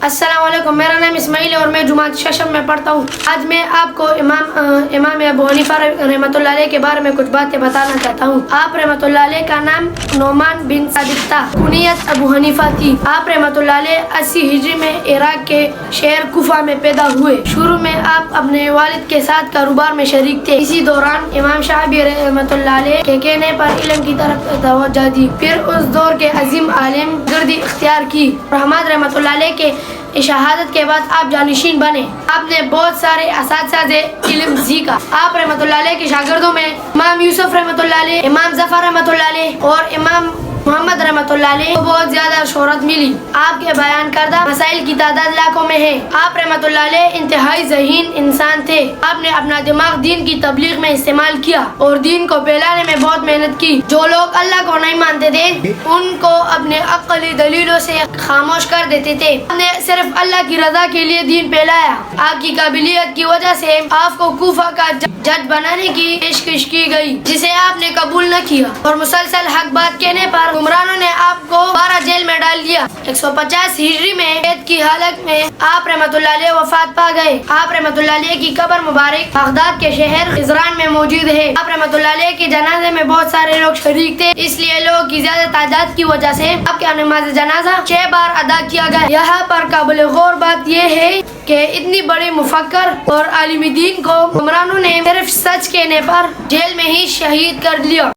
السلام علیکم، میرا نام اسماعیل ہے اور میں جماعت ششم میں پڑھتا ہوں۔ آج میں آپ کو امام ابو حنیفہ رحمۃ اللہ علیہ کے بارے میں کچھ باتیں بتانا چاہتا ہوں۔ آپ رحمۃ اللہ علیہ کا نام نعمان بن ثابت تھا، کنیت ابو حنیفہ تھی۔ آپ رحمۃ اللہ علیہ 80 ہجری میں عراق کے شہر کوفہ میں پیدا ہوئے۔ شروع میں آپ اپنے والد کے ساتھ کاروبار میں شریک تھے۔ اسی دوران امام شافعی رحمۃ اللہ علیہ کے کہنے پر علم کی طرف توجہ دی، پھر اس دور کے عظیم عالم گردی اختیار کی۔ احمد رحمۃ اللہ علیہ کے شہادت کے بعد آپ جانشین بنے۔ آپ نے بہت سارے اساتذہ سے علم سیکھا۔ آپ رحمۃ اللہ علیہ کے شاگردوں میں امام یوسف رحمۃ اللہ علیہ، امام ظفر رحمۃ اللہ علیہ اور امام محمد رحمۃ اللہ علیہ کو بہت زیادہ شہرت ملی۔ آپ کے بیان کردہ مسائل کی تعداد لاکھوں میں ہے۔ آپ رحمۃ اللہ علیہ انتہائی ذہین انسان تھے۔ آپ نے اپنا دماغ دین کی تبلیغ میں استعمال کیا اور دین کو پھیلانے میں بہت محنت کی۔ جو لوگ اللہ کو نہیں مانتے تھے ان کو اپنے عقلی دلیلوں سے خاموش کر دیتے تھے۔ آپ نے صرف اللہ کی رضا کے لیے دین پھیلایا۔ آپ کی قابلیت کی وجہ سے آپ کو کوفہ کا جج بنانے کی پیشکش کی گئی، جسے آپ نے قبول نہ کیا اور مسلسل حق بات کہنے پر حکمرانوں نے آپ کو 12 جیل میں ڈال دیا۔ 150 ہجری میں قید کی حالت میں آپ رحمۃ اللہ علیہ وفات پا گئے۔ آپ رحمۃ اللہ علیہ کی قبر مبارک بغداد کے شہر خزران میں موجود ہے۔ آپ رحمۃ اللہ علیہ کے جنازے میں بہت سارے لوگ شریک تھے، اس لیے لوگوں کی زیادہ تعداد کی وجہ سے آپ کے نماز جنازہ 6 بار ادا کیا گیا۔ یہاں پر قابل غور بات یہ ہے کہ اتنی بڑی مفکر اور عالم دین کو حکمرانوں نے صرف سچ کہنے پر جیل میں ہی شہید کر دیا۔